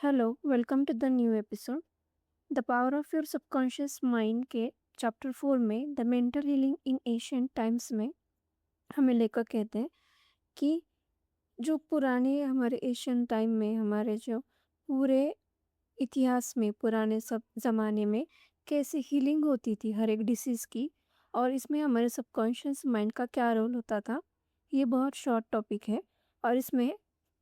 Hello, welcome to the new episode. The power of your subconscious mind के chapter 4 में the mental healing in ancient times में हमें लेकर कहते हैं कि जो पुराने हमारे एशियन टाइम में हमारे जो पूरे इतिहास में पुराने सब ज़माने में कैसे हीलिंग होती थी हर एक डिसीज़ की, और इसमें हमारे सबकॉन्शियस माइंड का क्या रोल होता था। ये बहुत शॉर्ट टॉपिक है और इसमें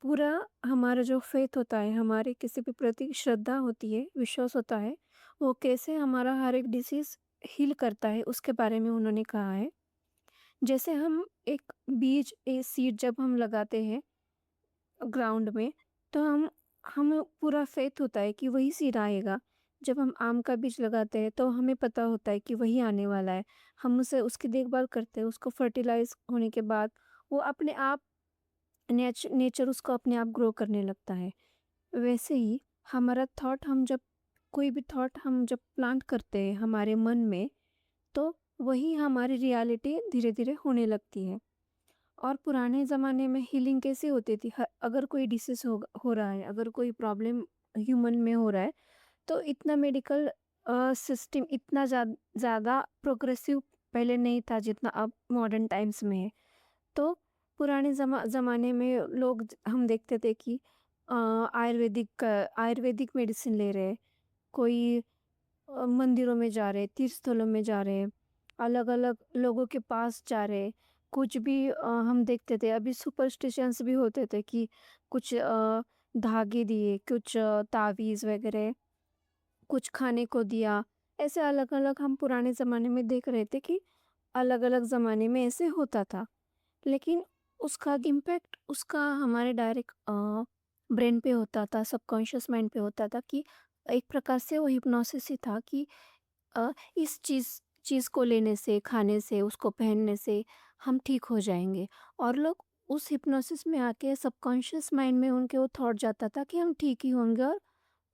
पूरा हमारा जो फेथ होता है, हमारे किसी भी प्रति श्रद्धा होती है, विश्वास होता है, वो कैसे हमारा हर एक डिसीज़ हील करता है उसके बारे में उन्होंने कहा है। जैसे हम एक बीज ए सीड जब हम लगाते हैं ग्राउंड में, तो हम हमें पूरा फेथ होता है कि वही सीड आएगा। जब हम आम का बीज लगाते हैं तो हमें पता होता है कि वही आने वाला है। हम उसे उसकी देखभाल करते हैं, उसको फर्टिलाइज़ होने के बाद वो अपने आप नेचर उसको अपने आप ग्रो करने लगता है। वैसे ही हमारा थॉट, हम जब कोई भी थॉट हम जब प्लांट करते हैं हमारे मन में, तो वही हमारी रियलिटी धीरे-धीरे होने लगती है। और पुराने ज़माने में हीलिंग कैसे होती थी? अगर कोई डिसीज़ हो रहा है, अगर कोई प्रॉब्लम ह्यूमन में हो रहा है, तो इतना मेडिकल सिस्टम इतना ज़्यादा प्रोग्रेसिव पहले नहीं था जितना अब मॉडर्न टाइम्स में है। तो पुराने ज़माने में हम देखते थे कि आयुर्वेदिक मेडिसिन ले रहे हैं, कोई मंदिरों में जा रहे, तीर्थ स्थलों में जा रहे, अलग-अलग लोगों के पास जा रहे। कुछ भी हम देखते थे, अभी सुपरस्टिशंस भी होते थे कि कुछ धागे दिए, कुछ तावीज़ वगैरह, कुछ खाने को दिया। ऐसे अलग-अलग हम पुराने ज़माने में देख रहे थे कि अलग-अलग ज़माने में ऐसे होता था। लेकिन उसका इम्पैक्ट उसका हमारे डायरेक्ट ब्रेन पे होता था, सबकॉन्शियस माइंड पे होता था कि एक प्रकार से वो हिप्नोसिस ही था कि इस चीज़ चीज़ को लेने से, खाने से, उसको पहनने से हम ठीक हो जाएँगे। और लोग उस हिप्नोसिस में आके सबकॉन्शियस माइंड में उनके वो थॉट जाता था कि हम ठीक ही होंगे, और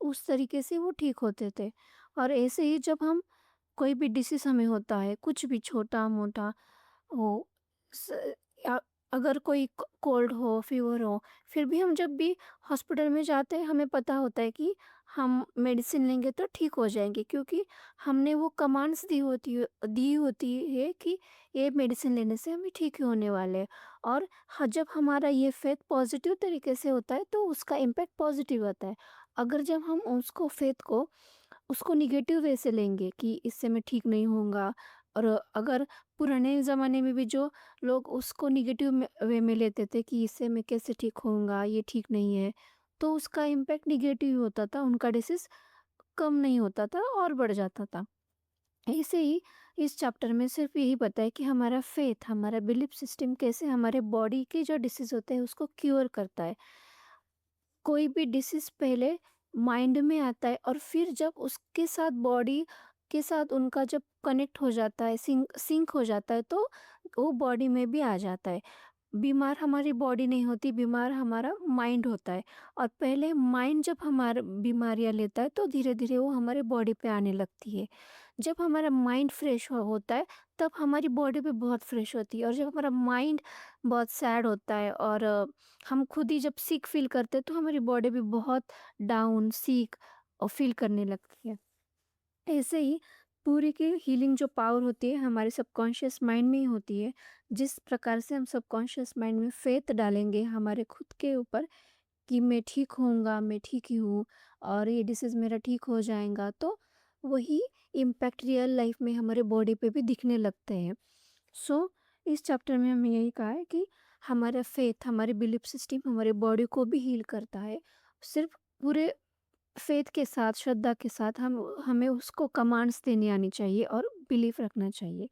उस तरीके से वो ठीक होते थे। और ऐसे ही जब हम कोई भी डिसीज़ हमें होता है, कुछ भी छोटा-मोटा हो, स अ, अगर कोई कोल्ड हो, फीवर हो, फिर भी हम जब भी हॉस्पिटल में जाते हैं, हमें पता होता है कि हम मेडिसिन लेंगे तो ठीक हो जाएँगे, क्योंकि हमने वो कमांड्स दी होती है कि ये मेडिसिन लेने से हमें ठीक ही होने वाले हैं। और जब हमारा ये फेथ पॉज़िटिव तरीके से होता है, तो उसका इम्पैक्ट पॉज़िटिव आता है। अगर जब हम उसको फेथ को उसको नेगेटिव वे से लेंगे कि इससे मैं ठीक नहीं होऊँगा, और अगर पुराने ज़माने में भी जो लोग उसको नेगेटिव वे में लेते थे कि इससे मैं कैसे ठीक होऊँगा, ये ठीक नहीं है, तो उसका इम्पैक्ट नेगेटिव होता था, उनका डिसीज़ कम नहीं होता था और बढ़ जाता था। ऐसे ही इस चैप्टर में सिर्फ यही बताया कि हमारा फेथ, हमारा बिलीफ सिस्टम कैसे हमारे बॉडी के जो डिसीज़ होते हैं उसको क्योर करता है। कोई भी डिसीज़ पहले माइंड में आता है, और फिर जब उसके साथ बॉडी के साथ उनका जब कनेक्ट हो जाता है, सिंक सिंक हो जाता है, तो वो बॉडी में भी आ जाता है। बीमार हमारी बॉडी नहीं होती, बीमार हमारा माइंड होता है। और पहले माइंड जब हमारा बीमारियाँ लेता है, तो धीरे-धीरे वो हमारे बॉडी पे आने लगती है। जब हमारा माइंड फ्रेश होता है, तब हमारी बॉडी भी बहुत फ्रेश होती है। और जब हमारा माइंड बहुत सैड होता है, और हम खुद ही जब सिक फील करते हैं, तो हमारी बॉडी भी बहुत डाउन, सिक फील करने लगती है। ऐसे ही पूरी की हीलिंग जो पावर होती है हमारे सबकॉन्शियस माइंड में ही होती है। जिस प्रकार से हम सबकॉन्शियस माइंड में फेथ डालेंगे हमारे खुद के ऊपर कि मैं ठीक होऊंगा, मैं ठीक ही हूँ, और ये डिसीज़ मेरा ठीक हो जाएगा, तो वही इम्पैक्ट रियल लाइफ में हमारे बॉडी पे भी दिखने लगते हैं। सो इस चैप्टर में हमें यही कहा है कि हमारा फेथ, हमारे बिलीफ सिस्टम हमारे बॉडी को भी हील करता है। सिर्फ पूरे फेथ के साथ, श्रद्धा के साथ हम हमें उसको कमांड्स देनी आनी चाहिए और बिलीफ रखना चाहिए।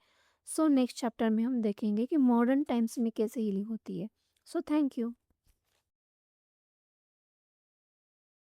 सो नेक्स्ट चैप्टर में हम देखेंगे कि मॉडर्न टाइम्स में कैसे हीलिंग होती है। So thank you.